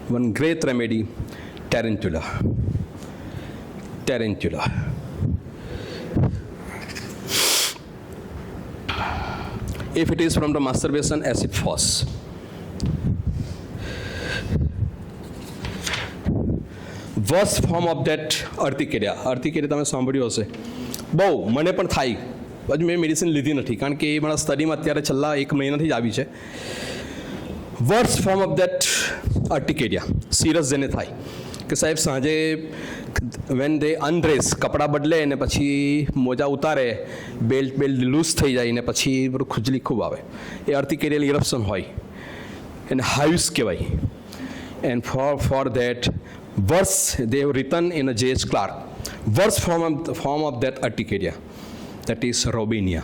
one great remedy, tarantula. Tarantula. If it is from the masturbation, acid falls. Worst form of that urticaria. Urticaria તમે સાંભળ્યું હશે. બહુ મને પણ થાય. હજુ મેં મેડિસિન લીધી નથી કારણ કે એ મારા સ્ટડીમાં અત્યારે છેલ્લા 1 મહિનાથી જ આવી છે. Worst form of that urticaria serious જેને થાય કે સાહેબ સાંજે વેન દે અનડ્રેસ કપડાં બદલે ને પછી મોજા ઉતારે બેલ્ટ લૂઝ થઈ જાય ને પછી બધું ખુજલી ખૂબ આવે એ અર્ટિકેરિયલ ઇરપ્શન હોય એને હાયુસ કહેવાય. And for that worse they have written in a J.H. Clark, worst form of that urticaria, that is Robinia.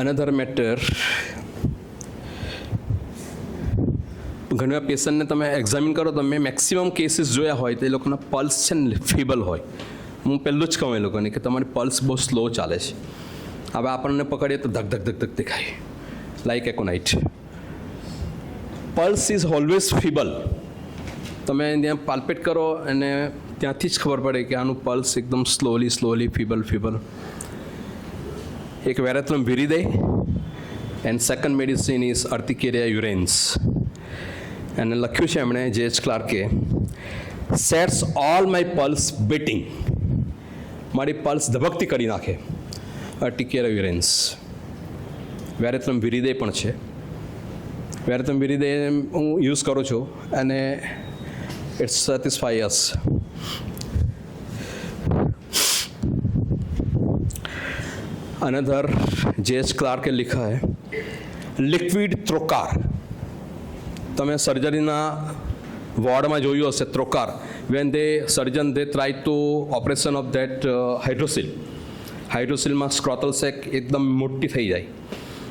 Another matter, ઘણા પેશન્ટને તમે એક્ઝામિન કરો તમે મેક્સિમમ કેસીસ જોયા હોય તો એ લોકોના પલ્સ છે ને ફીબલ હોય. હું પહેલું જ કહું એ લોકોને કે તમારી પલ્સ બહુ સ્લો ચાલે છે. હવે આપણને પકડીએ તો ધક ધક ધક ધક દેખાય like aconite. Pulse is always feeble. તમે ત્યાં પાલ્પેટ કરો અને ત્યાંથી જ ખબર પડે કે આનું પલ્સ એકદમ સ્લોલી ફીબલ. એક veratrum viride and second medicine is urticaria urens. અને લખ્યું છે એમણે J.H. ક્લાર્કે, sets all my pulse beating. મારી પલ્સ ધબકતી કરી નાખે. અર્ટિકેરિયા યુરેન્સ. વેરેથ્રમ વિરીદે પણ છે. વેરેથ્રમ વિરીદે હું યુઝ કરું છું અને it's satisfy us. Another J.H. Clarke लिखा है लिक्विड त्रोकार. તમે સર્જરીના વોર્ડમાં જોયું હશે trocar. When they surgeon they try to operation of that હાઇડ્રોસિલમાં સ્ક્રોટલ સેક એકદમ મોટી થઈ જાય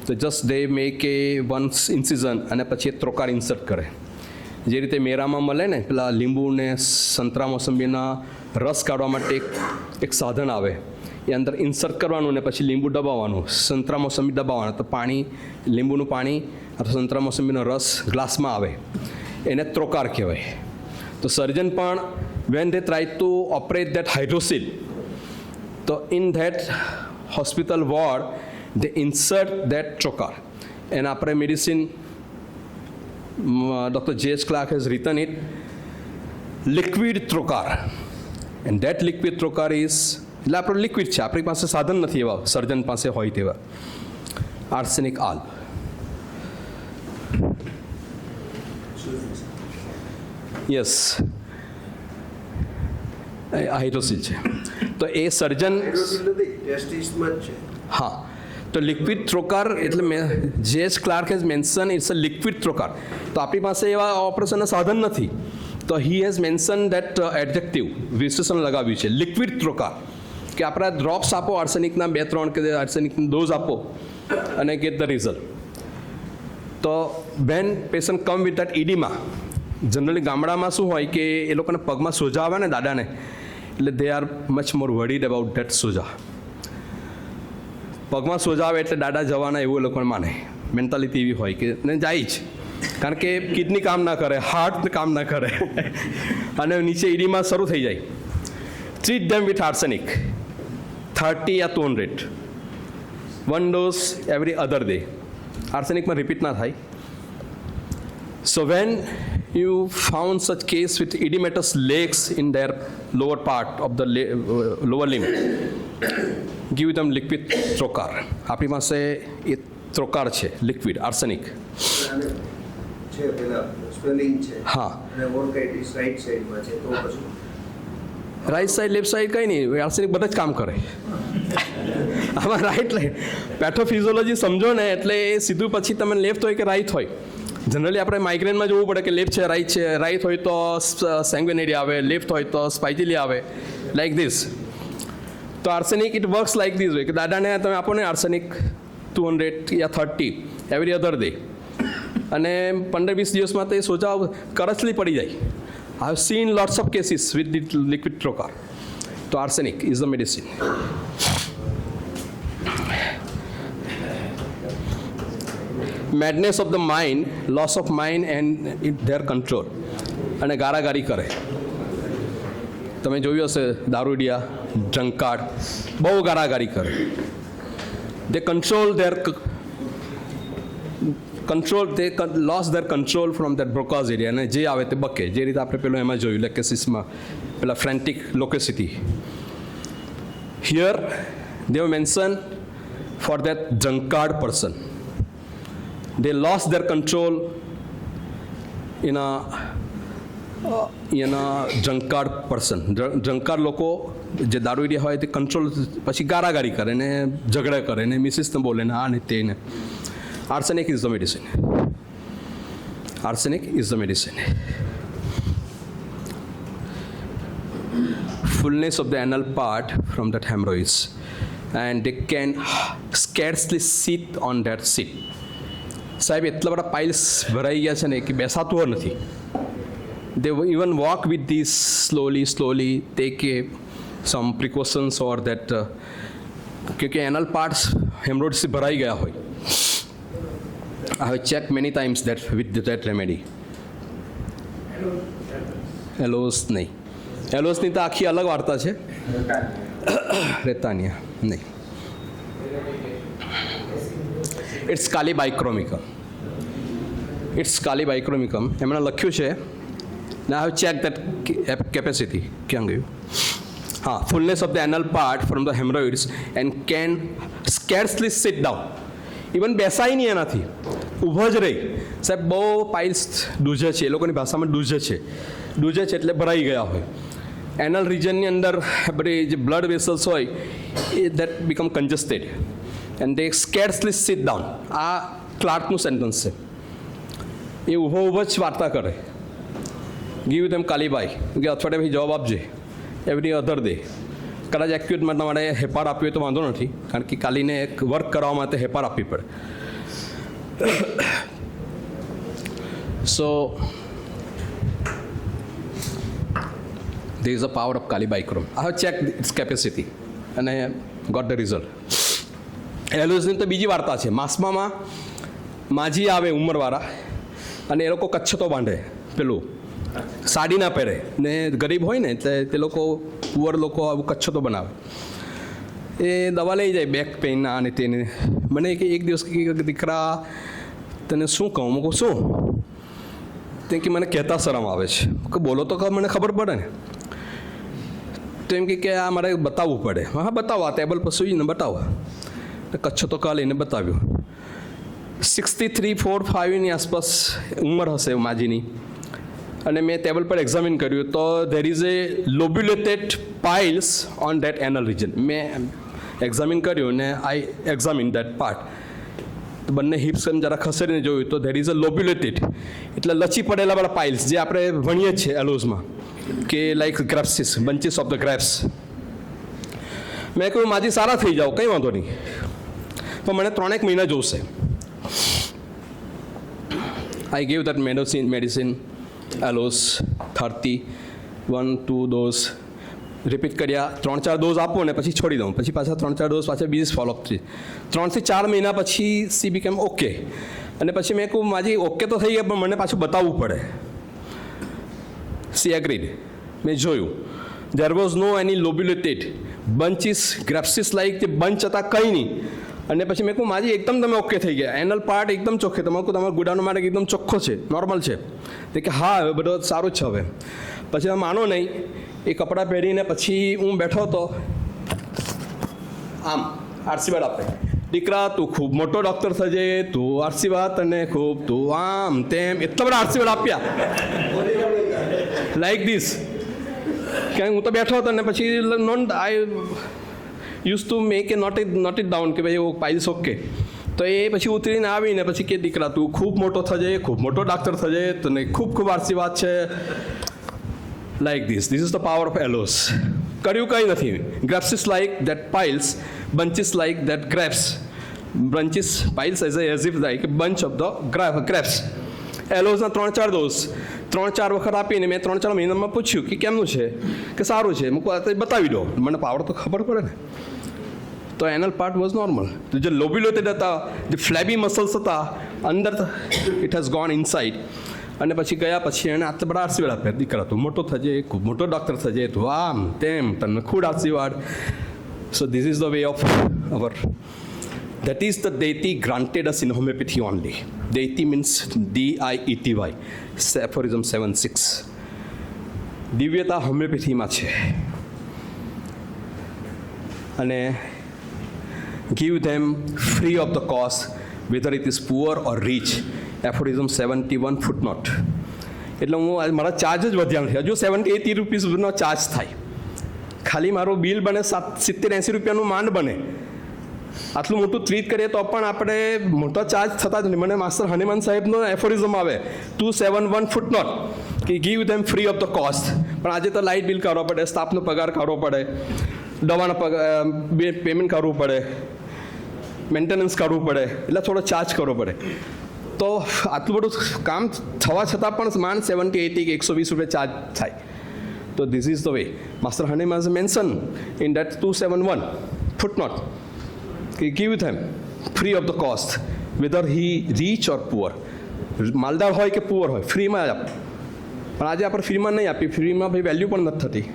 તો just they make a one incision અને પછી એ ત્રોકાર ઇન્સર્ટ કરે. જે રીતે મેરામાં મળે ને પેલા લીંબુ ને સંતરા મોસંબીના રસ કાઢવા માટે એક સાધન આવે એ અંદર ઇન્સર્ટ કરવાનું ને પછી લીંબુ દબાવવાનું, સંતરા મોસંબી દબાવવાનું તો પાણી લીંબુનું પાણી અથવા સંતરા મોસંબીનો રસ ગ્લાસમાં આવે એને ત્રોકાર કહેવાય. તો સર્જન પણ when they try to operate that hydrocele તો in that hospital ward they insert that trocar. એને આપણે medicine Dr. J.H. Clark has written it liquid trocar and that liquid trocar is એટલે આપણું લિક્વિડ છે. આપણી પાસે સાધન નથી એવા સર્જન પાસે હોય તેવા. આર્સેનિક આલ્બ. યસ હાઇડ્રોસિલ છે તો એ સર્જન હા. તો લિક્વિડ ત્રોકાર એટલે J.H. Clark has mention it's a liquid trocar. તો આપણી પાસે એવા ઓપરેશનના સાધન નથી તો he has mention that adjective વિશેષણ લગાવ્યું છે લિક્વિડ ત્રોકાર કે આપણા ડ્રોપ્સ આપો આર્સેનિકના 2-3 કે આર્સેનિકની ડોઝ આપો અને ગેટ ધ રિઝલ્ટ. તો when patient come with that oedema generally ગામડામાં શું હોય કે એ લોકોને પગમાં સોજા આવે ને દાદાને એટલે they are much more worried about that સોજા. પગમાં સોજા આવે એટલે દાદા જવાના એવું એ લોકોને માને. મેન્ટાલિટી એવી હોય કે ને જાય જ કારણ કે કિડની કામ ના કરે, હાર્ટ કામ ના કરે અને નીચે ઈડીમાં શરૂ થઈ જાય. ટ્રીટ ધેમ વિથ આર્સેનિક 30 યા 200 1 ડોઝ એવરી અધર ડે. આર્સેનિકમાં રિપીટ ના થાય. So when you found such case with edematous legs in their lower part of the lower limb, give them liquid trocar. આપણી પાસે એ ત્રોકાર છે લિક્વિડ આર્સેનિક છે. પેલા swelling છે હા અને ઓર્કાઇટિસ રાઈટ સાઈડમાં છે તો પછી રાઈટ સાઈડ લેફ્ટ સાઈડ કંઈ નહીં, આર્સેનિક બધા જ કામ કરે. આમાં રાઈટ પેથોફિઝિયોલોજી સમજો ને એટલે એ સીધું પછી તમે લેફ્ટ હોય કે રાઈટ હોય. જનરલી આપણે માઇગ્રેનમાં જોવું પડે કે લેફ્ટ છે, રાઈટ હોય તો સેંગ્યુનેરી આવે, લેફ્ટ હોય તો સ્પાઇટિલી આવે, લાઈક ધીસ. તો arsenic it works like this હોય કે દાદાને તમે આપો ને આર્સેનિક 200 યા 30 એવરી અધર ડે અને 15-20 દિવસમાં તો એ સોજા કરચલી પડી જાય. I have seen lots of cases with liquid trocar. તો arsenic is the medicine. Madness of the mind, loss of mind and their control. અને ગારાગારી કરે. તમે જોયું હશે દારૂડિયા, ડ્રંકાર્ડ બહુ ગારાગારી કરે. They control their loss their control from that Broca's area. અને જે આવે તે બકે, જે રીતે આપણે પેલું એમાં જોયું લેકેસિસમાં પેલા frantic loquacity. Here they have mentioned for that drunkard person. They lost their control in a drunkard person. drunkard લોકો જે દારૂડિયા હોય તે કંટ્રોલ પછી ગારાગારી કરે ને ઝઘડા કરે ને મિસિસને બોલે ને આ ને તે ને. Arsenic is the medicine. Arsenic is the medicine. Fullness of the anal part from that hemorrhoids, and they can scarcely sit on that seat. સાહેબ એટલા બધા પાઇલ્સ ભરાઈ ગયા છે ને કે બેસાતું નથી. They even walk with this slowly, take some precautions or that क्योंकि anal parts hemorrhoids से भराई गया હોય. I have checked many times that with that remedy. એલોસ નહીં, એલોસની તો આખી અલગ વાર્તા છે. રેતાનિયા નહીં. ઇટ્સ કાલીબાઇક્રોમિકમ. ઇટ્સ કાલીબાઇક્રોમિકમ એમણે લખ્યું છે. ને I have check that capacity. ક્યાં ગયું? હા, fullness of the anal part from the haemorrhoids and can scarcely sit down. Even બેસાય નહીં એનાથી, ઊભો જ રહી. સાહેબ બહુ પાઇલ્સ ડૂઝે છે, એ લોકોની ભાષામાં ડૂઝે છે. ડૂઝે છે એટલે ભરાઈ ગયા હોય. એનલ રિજનની અંદર બધી જે બ્લડ વેસલ્સ હોય એ that become congested and they scarcely sit down. આ ક્લાર્કનું સેન્ટન્સ છે. એ ઊભો જ વાર્તા કરે. ગીવ તેમ કાલીબાઈ કે અઠવાડિયે ભાઈ જવાબ આપજે એવરી અધર ડે. કદાચ એક્યુટમાં તમારે હેપાર આપવી હોય તો વાંધો નથી, કારણ કે કાલીને એક વર્ક કરવા માટે હેપાર આપવી પડે. સો there is a power of Kalibicrom. I have checked its capacity and I got the result. એલોઝની તો બીજી વાર્તા છે. માસમાં માજી આવે ઉંમરવાળા અને એ લોકો કચ્છતો બાંધે, પેલું સાડી ના પહેરે ને ગરીબ હોય ને એટલે તે લોકો પુઅર લોકો આવું કચ્છતો બનાવે. એ દવા લઈ જાય બેક પેઇન અને તેને. મને કે એક દિવસ દીકરા તને શું કહું? હું કહું શું? તે કે મને કહેતા શરમ આવે છે. કે બોલો તો મને ખબર પડે ને. તો એમ કે આ મારે બતાવવું પડે. હા બતાવો, આ ટેબલ પર સૂઈને બતાવો. કચ્છ તો કા લઈને બતાવ્યું. 63, 4, 5ની આસપાસ ઉંમર હશે માજીની. અને મેં ટેબલ પર એક્ઝામિન કર્યું તો there is a lobulated piles on that anal region. મેં એક્ઝામિન કર્યું ને આઈ એક્ઝામિન ધેટ પાર્ટ. તો બંને હિપ્સ એમ જરા ખસેડીને જોયું તો ધેર ઇઝ અ લોબ્યુલેટેડ, એટલે લચી પડેલા વાળા પાઇલ્સ જે આપણે ભણીએ જ છીએ એલોઝમાં કે લાઈક ગ્રેપ્સિસ, બંચીસ ઓફ ધ ગ્રેપ્સ. મેં કહ્યું માજી સારા થઈ જાઓ, કંઈ વાંધો નહીં, પણ મને 3 મહિના જોશે. I give that medicine aloes 30, 1, 2 dose repeat કર્યા. 3-4 ડોઝ આપો ને પછી છોડી દઉં. પછી પાછા 3-4 ડોઝ પાછા બીજી ફોલોઅપ થઈ. 3 થી 4 મહિના પછી સી બીકેમ ઓકે. અને પછી મેં કહું માજી ઓકે તો થઈ ગયા પણ મને પાછું બતાવવું પડે. She agreed. મેં જોયું there was no any lobulated bunches grapes like તે બંચ હતા, કંઈ નહીં. અને પછી મેં કહું માજી એકદમ તમે ઓકે થઈ ગયા, એનલ પાર્ટ એકદમ ચોખ્ખે, તમારું તમારો ગુડાનો માર્ગ એકદમ ચોખ્ખો છે, નોર્મલ છે. તે કે હા હવે બધું સારું જ છે. હવે પછી તમે માનો નહીં, એ કપડાં પહેરીને પછી હું બેઠો હતો આમ આશીર્વાદ આપે, દીકરા તું ખૂબ મોટો ડૉક્ટર થજે, તું આશીર્વાદ અને ખૂબ તું આમ તેમ એટલા બધા આશીર્વાદ આપ્યા લાઈક ધીસ. કે હું તો બેઠો હતો ને પછી I use to make a note it down કે ભાઈ એવું પાઇલ્સ ઓકે. તો એ પછી ઉતરીને આવીને પછી કે દીકરા તું ખૂબ મોટો થજે, ખૂબ મોટો ડાક્ટર થજે, તને ખૂબ ખૂબ આશીર્વાદ છે. Like this is the power of aloes. કર્યું કંઈ નથી. Grapes like that piles, bunches like that grapes. Bunches piles as if like bunch of the grapes. એલોઝના 3-4 ડોઝ 3-4 વખત આપીને મેં 3-4 મહિનામાં પૂછ્યું કે કેમનું છે, કે સારું છે. મૂકવા તો બતાવી દો, મને પાવર તો ખબર પડે ને. તો એનલ પાર્ટ વોઝ નોર્મલ. જે લોબ્યુલેટેડ હતા, જે ફ્લેબી મસલ્સ હતા અંદર, ઇટ હેઝ ગોન ઇનસાઇડ. અને પછી ગયા પછી એને આટલા બધા આશીર્વાદ આપ્યા. દીકરા તું મોટો થજે, ખૂબ મોટો ડૉક્ટર થજે, તું આમ તેમ, તને ખૂબ આશીર્વાદ. સો this is the way of our. That is the deity granted us in homeopathy only. Deity means DIETY, aphorism 7-6. દિવ્યતા હોમિયોપેથીમાં છે. અને give them free of the cost, whether it is poor or rich. aphorism 71 footnote. એટલે હું મારા charge જ વધ્યા નથી. હજુ 70-80 રૂપીસનો charge થાય. ખાલી મારું બિલ બને 70-80 રૂપિયાનું માંડ બને. આટલું મોટું ટ્રીટ કરીએ તો પણ આપણે મોટા ચાર્જ થતા જ નહીં. મને માસ્ટર હનુમાન સાહેબનો એફોરિઝમ આવે 271 ફૂટનોટ કે give them free of the cost. પણ આજે તો લાઇટ બિલ કાઢવો પડે, સ્ટાફનો પગાર કાઢવો પડે, દવાનો પેમેન્ટ કાઢવું પડે, મેન્ટેનન્સ કાઢવું પડે, એટલે થોડો ચાર્જ કરવો પડે. તો આટલું બધું કામ થવા છતાં પણ માંડ 70-80 કે 120 રૂપિયા ચાર્જ થાય. તો this is the way master Hanuman mention in that 271 footnote. Give them free of the cost, whether he rich or poor. માલદાર હોય કે પુઅર હોય, ફ્રીમાં જ આપ. પણ આજે આપણે ફ્રીમાં નહીં આપી. ફ્રીમાં ભાઈ વેલ્યુ પણ નથી થતી.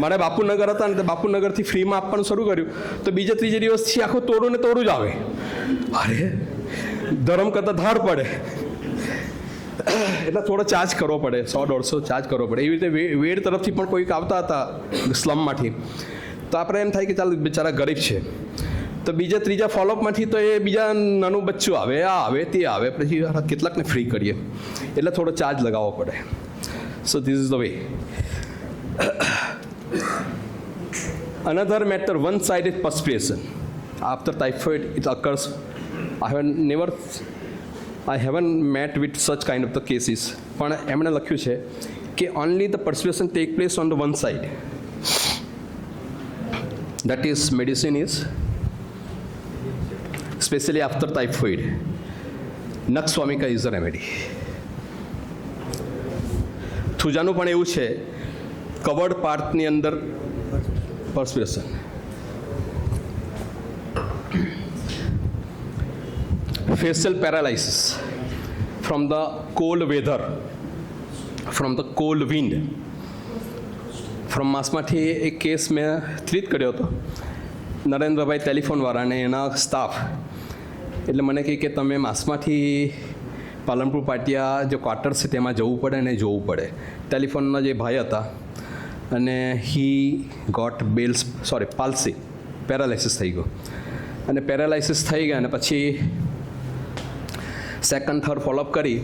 મારે બાપુનગર હતા ને તો બાપુનગરથી ફ્રીમાં આપવાનું શરૂ કર્યું તો બીજા ત્રીજે દિવસથી આખું તોડું ને તોડું જ આવે. અરે ધરમ કરતાં ધાર પડે. એટલે થોડો ચાર્જ કરવો પડે, 100-150 ચાર્જ કરવો પડે. એવી રીતે વેડ તરફથી પણ કોઈક આવતા હતા સ્લમમાંથી, તો આપણે એમ થાય કે ચાલ બિચારા ગરીબ છે. તો બીજા ત્રીજા ફોલોઅપમાંથી તો એ બીજા નાનું બચ્ચું આવે, આ આવે, તે આવે, પછી કેટલાકને ફ્રી કરીએ. એટલે થોડો ચાર્જ લગાવવો પડે. સો this is the way. Another matter, one-sided perspiration. After typhoid, it occurs. I haven't met with such kind of the cases. પણ એમણે લખ્યું છે કે only the perspiration take place on the one side. That is, medicine is especially after typhoid. Nux vomica is a remedy. થુજાનું પણ એવું છે, covered પાર્ટની અંદર perspiration. Facial paralysis from the cold weather, from the cold wind. From માસમાંથી એક case મેં treat કર્યો હતો. નરેન્દ્રભાઈ ટેલિફોનવાળા અને એના સ્ટાફ એટલે મને કહે કે તમે માસમાંથી પાલનપુર પાટિયા જે ક્વાર્ટર્સ છે તેમાં જવું પડે અને જોવું પડે. ટેલિફોનના જે ભાઈ હતા અને હી ગોટ પાલ્સી, પેરાલાઇસિસ થઈ ગયો. અને પેરાલાઇસિસ થઈ ગયા અને પછી સેકન્ડ થર્ડ ફોલોઅપ કરી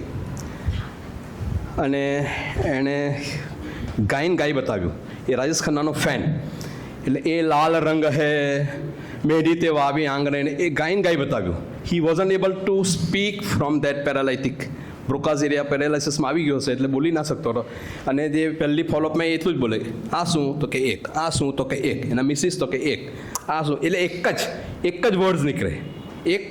અને એણે ગાય બતાવ્યું. એ રાજેશ ખન્નાનો ફેન. એટલે એ લાલ રંગ હે મેઢી તે વાવી આંગણે, એ ગાય બતાવ્યું. He wasn't able to speak from that paralytic Broca's area પેરાલાઇસિસમાં આવી ગયો હશે એટલે બોલી ના શકતો હતો. અને જે પહેલી ફોલોઅપમાં એટલું જ બોલે, આ શું તો કે એક, આ શું તો કે એક, એના મિસિસ તો કે એક, આ શું, એટલે એક જ વર્ડ્સ નીકળે, એક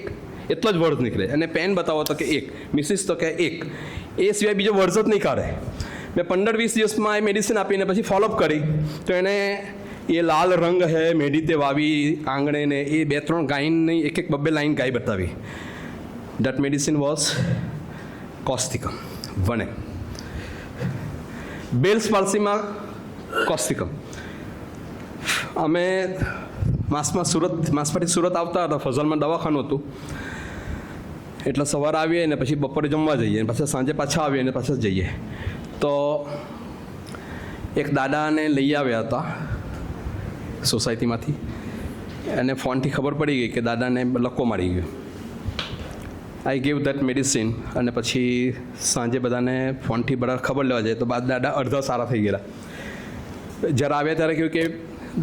એટલો જ વર્ડ્સ નીકળે. અને પેન બતાવો તો કે એક, મિસિસ તો કે એક, એ સિવાય બીજો વર્ડ્સ જ નહીં કાઢે. મેં 15-20 દિવસમાં એ મેડિસિન આપીને પછી ફોલોઅપ કરી તો એને એ લાલ રંગ હે મેઢી તે વાવી આંગણે ને એ 2-3 ગાયની એક 2 લાઈન ગાય બતાવી. That medicine was causticum. વને બેલ્સ પાલ્સીમાં કોસ્ટિકમ. અમે માસમાંથી સુરત આવતા હતા. ફઝલમાં દવાખાનું હતું એટલે સવારે આવીએ ને પછી બપોરે જમવા જઈએ, પછી સાંજે પાછા આવીએ ને પાછા જઈએ. તો એક દાદાને લઈ આવ્યા હતા સોસાયટીમાંથી. એને ફોનથી ખબર પડી ગઈ કે દાદાને લક્કો મારી ગયો. I gave that medicine. અને પછી સાંજે બધાને ફોનથી બધા ખબર લેવા જાય તો દાદા અડધા સારા થઈ ગયેલા. જ્યારે આવ્યા ત્યારે કહ્યું કે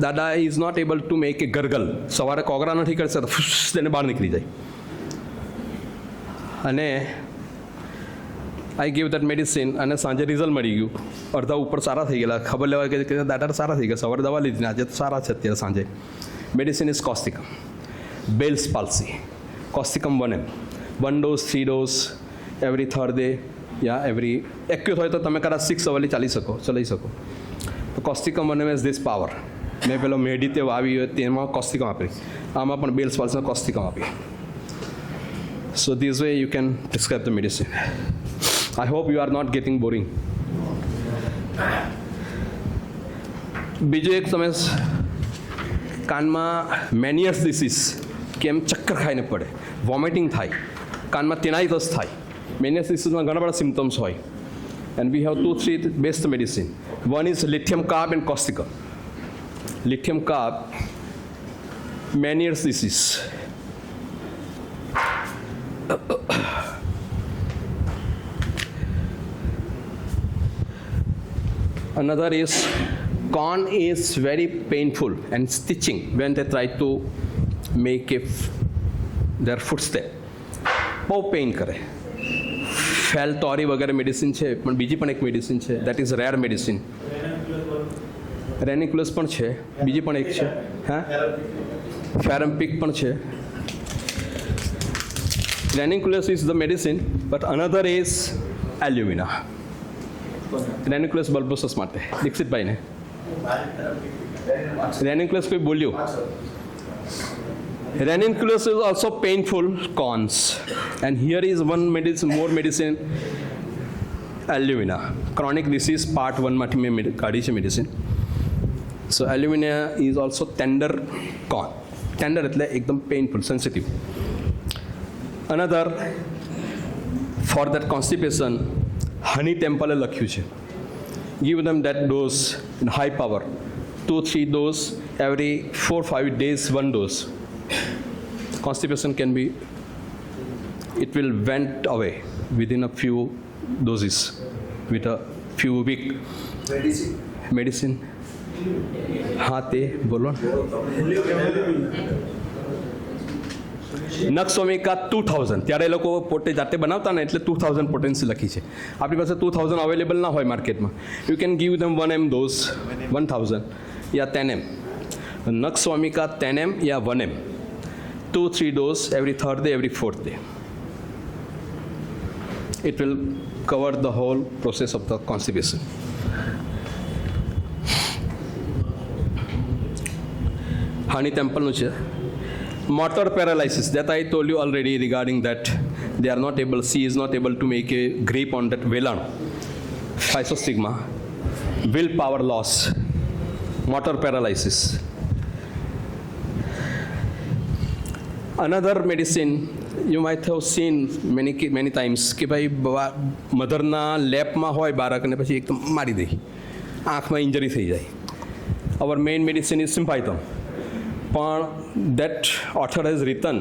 દાદા is not able to make a gargle. સવારે કોગરા નથી કરશે તો ફૂસ તેને બહાર નીકળી જાય. અને આઈ ગીવ દેટ મેડિસિન અને સાંજે રિઝલ્ટ મળી ગયું. અડધા ઉપર સારા થઈ ગયેલા. ખબર લેવા કે દાદા સારા થઈ ગયા. સવારે દવા લીધી ને આજે તો સારા છે. અત્યારે સાંજે medicine is causticum. Bell's palsy causticum 1 dose 3 dose every third day યા એવરી એક્યુટ હોય તો તમે કદાચ 6 અવરલી ચલાવી શકો. તો causticum one M as this power. મેં પેલો મેડિટેવ આવી હોય તેમાં કોસ્ટિકમ આપી, આમાં પણ બેલ્સ પાલ્સમાં કોસ્ટિકમ આપી. So this way you can prescribe the medicine. I hope you are not getting boring. બીજું એક તમે કાનમાં મેનિયર્સ ડિસીઝ, કેમ ચક્કર ખાઈને પડે, વોમિટિંગ થાય, કાનમાં ટેનાઇટસ થાય. મેનિયર્સ ડિસીઝમાં ઘણા બધા સિમ્ટમ્સ હોય. And we have 2-3 best medicine. One is lithium carb and causticum. Lithium carb, Meniere's disease. Another is corn is very painful and stitching when they try to make their footstep. બહુ pain કરે. ફેલટોરી વગેરે medicine છે, પણ બીજી પણ એક medicine છે that is rare medicine. રેનિક્યુલસ પણ છે, બીજી પણ એક છે, હા, ફેરમ્પિક પણ છે. Ranunculus is the medicine, but another is alumina. Ranunculus bulbosus માટે. દીક્ષિતભાઈને રેનિક્યુલસ કોઈ બોલ્યું? Ranunculus is also painful corns, and here is one medicine, more medicine, alumina. Chronic disease part 1 માંથી મેં કાઢી છે medicine. So alumina is also tender corn. Tender એટલે એકદમ painful, sensitive. Another, for that constipation, honey temple લખ્યું છે. Give them that dose in high power, 2-3 dose every 4-5 days, 1 dose. Constipation can be, it will went away within a few doses, with a few week. Medicine. हाँ ते बोलो. નક્સોમિકા 2000. ત્યારે એ લોકો પોતે જાતે બનાવતા ને એટલે 2000 પોટેન્સી લખી છે. આપણી પાસે 2000 અવેલેબલ ના હોય માર્કેટમાં. You can give them 1 m dose, 1000 yeah 10 m. નક્સોમિકા 10 m yeah 1 m. 2-3 dose every 3rd day, every 4th day. It will cover the whole process of the constipation. Honey temple નું છે. Motor paralysis, that I told you already regarding that they are not able, she is not able to make a grip on that velan. Physostigma, willpower loss, motor paralysis. Another medicine you might have seen many times કે ભાઈ મધરના લેપમાં હોય બાળકને પછી એકદમ મારી દે, આંખમાં injury થઈ જાય. અવર મેઇન મેડિસિન ઇઝ સિમ્પાઇથમ. પણ દેટ ઓથર હેઝ રિટન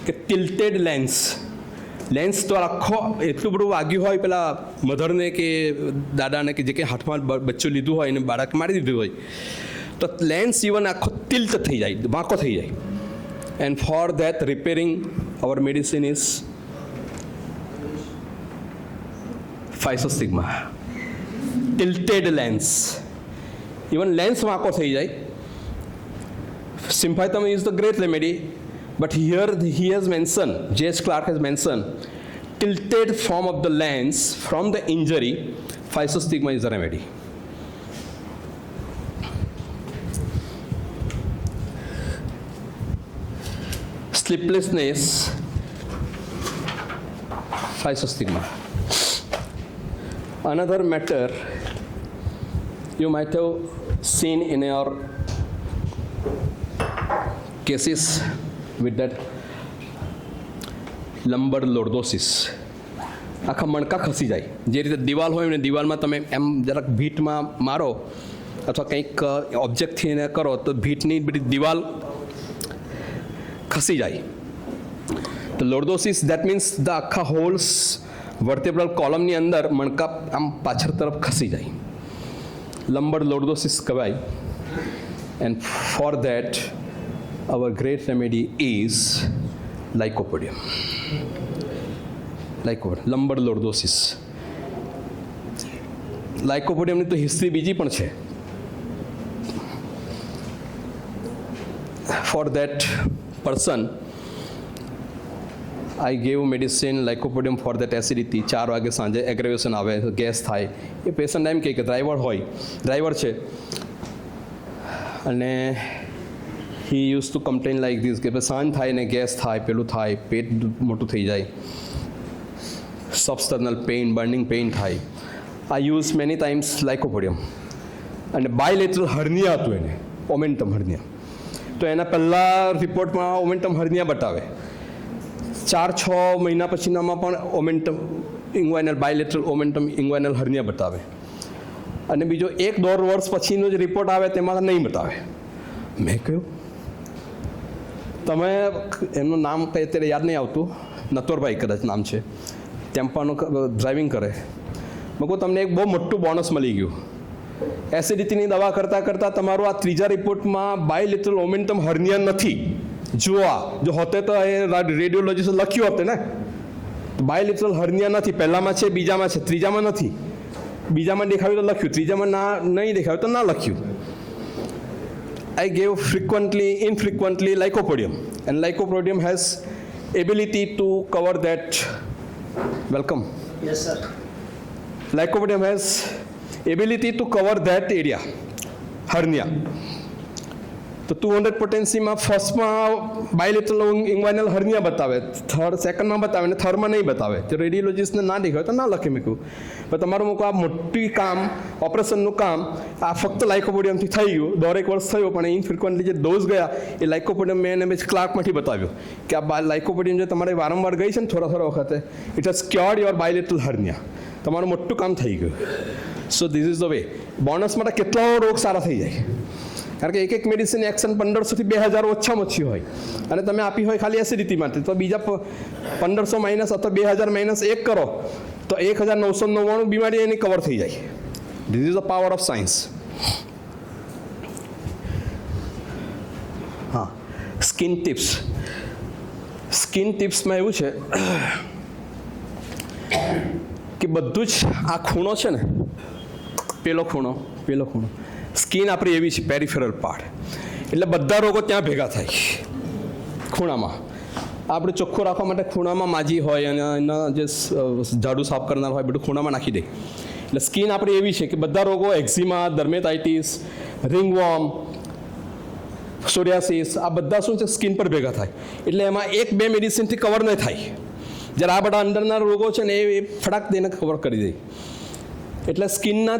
કે ટિલ્ટેડ લેન્સ તો આખો એટલું બધું વાગ્યું હોય પેલા મધરને કે દાદાને કે જે કે હાથમાં બચ્ચું લીધું હોય અને બાળક મારી દીધું હોય, તો લેન્સ ઇવન આખો ટિલ્ટ થઈ જાય, વાંકો થઈ જાય. And for that repairing, our medicine is physostigma. Tilted lens. Even lens વાંકો થઈ જાય. Symphytum is the great remedy, but here he has mentioned, J.S. Clark has mentioned, tilted form of the lens from the injury, physostigma is the remedy. Sleeplessness, physostigma. Another matter you might have seen in your cases with that lumbar lordosis. આખા મણકા ખસી જાય. જે રીતે દિવાલ હોય ને દિવાલમાં તમે એમ જરાક ભીટમાં મારો અથવા કંઈક ઓબ્જેક્ટથી એને કરો તો ભીટની બધી દિવાલ ખસી જાય. તો લોર્ડોસિસ દેટ મીન્સ ધ આખા હોલ્સ વર્ટેબ્રલ કોલમની અંદર મણકા આમ પાછળ તરફ ખસી જાય. લંબર લોર્ડોસિસ કહેવાય. And for that our great remedy is lycopodium. Lumbar lordosis. Lycopodium ની તો હિસ્ટ્રી બીજી પણ છે. For that person I gave medicine lycopodium for that acidity. 4 વાગે સાંજે એગ્રેવેશન આવે, ગેસ થાય. એ પેશન્ટ એમ કહે કે ડ્રાઈવર છે અને he use to complain like this કે સાંજ થાય ને ગેસ થાય, પેલું થાય, પેટ મોટું થઈ જાય, સબસ્ટર્નલ પેઇન, બર્નિંગ પેઇન થાય. I use many times lycopodium. અને બાયલેટરલ હર્નિયા હતું એને, ઓમેન્ટમ હર્નિયા. તો એના પહેલાં રિપોર્ટમાં ઓમેન્ટમ હર્નિયા બતાવે. 4-6 મહિના પછીનામાં પણ ઓમેન્ટમ ઇંગ્વાઇનલ બાયલેટરલ ઓમેન્ટમ ઇંગ્વાઇનલ હર્નિયા બતાવે. અને બીજો 1-1.5 વર્ષ પછીનો જે રિપોર્ટ આવે તેમાં નહીં બતાવે. મેં કહ્યું તમે, એમનું નામ કંઈ અત્યારે યાદ નહીં આવતું, નટવરભાઈ કદાચ નામ છે, ટેમ્પાનું ડ્રાઇવિંગ કરે. મેં કહું તમને એક બહુ મોટું બોનસ મળી ગયું. એસિડિટીની દવા કરતાં તમારું આ ત્રીજા રિપોર્ટમાં બાયલેટરલ ઓમેન્ટમ હર્નિયા નથી. જુઓ, જો હોતે તો એ રેડિયોલોજીસ્ટ લખ્યું હોતે ને, બાયલેટરલ હર્નિયા નથી. પહેલામાં છે, બીજામાં છે, ત્રીજામાં નથી. બીજામાં દેખાવ્યું તો લખ્યું, ત્રીજામાં નહીં દેખાવ્યું તો ના લખ્યું. I gave infrequently lycopodium, and lycopodium has ability to cover that. Welcome. Yes, sir. Lycopodium has ability to cover that area, hernia. તો 200 પોટેન્સીમાં ફર્સ્ટમાં બાયલેટરલ ઇંગ્વાઇનલ હર્નિયા બતાવે, સેકન્ડમાં બતાવે ને થર્ડમાં નહીં બતાવે. તો રેડિયોલોજીસ્ટને ના દેખાય તો ના લખે. મેં કહ્યું પણ તમારું મૂકો આ મોટી કામ, ઓપરેશનનું કામ આ ફક્ત લાઇકોપોડિયમથી થઈ ગયું. 1.5 વર્ષ થયો, પણ ઇનફ્રિક્વન્ટલી જે ડોઝ ગયા એ લાઇકોપોડિયમ મેં એને ક્લાર્કમાંથી બતાવ્યું કે આ લાઇકોપોડિયમ જે તમારે વારંવાર ગઈ છે ને થોડા વખતે, it has cured your bilateral hernia. તમારું મોટું કામ થઈ ગયું. So this is the way. Bonus માટે કેટલો રોગ સારા થઈ જાય. કારણ કે એક મેડિસિન એક્શન 1500 થી 2000 ઓછામાં ઓછી હોય, અને તમે આપી હોય ખાલી એસિડિટી માટે, તો બીજા 1500 માઇનસ અથવા 2000 માઇનસ 1 કરો તો 1999 બીમારી એની કવર થઈ જાય. This is the power of science. હા, સ્કિન ટિપ્સમાં એવું છે કે બધું જ આ ખૂણો છે ને, પેલો ખૂણો સ્કિન આપણી એવી છે, પેરિફેરલ પાર્ટ, એટલે બધા રોગો ત્યાં ભેગા થાય ખૂણામાં. આપણે ચોખ્ખું રાખવા માટે ખૂણામાં માજી હોય અને એના જે ઝાડુ સાફ કરનાર હોય બધું ખૂણામાં નાખી દે. એટલે સ્કિન આપણી એવી છે કે બધા રોગો, એક્ઝિમા, ડર્મેટાઇટિસ, રિંગવોર્મ, સોરિયાસિસ, આ બધા શું છે સ્કિન પર ભેગા થાય. એટલે એમાં 1-2 મેડિસિનથી કવર નહીં થાય. જ્યારે આ બધા અંદરના રોગો છે ને એ ફટાક દઈને કવર કરી દે. એટલે સ્કિનના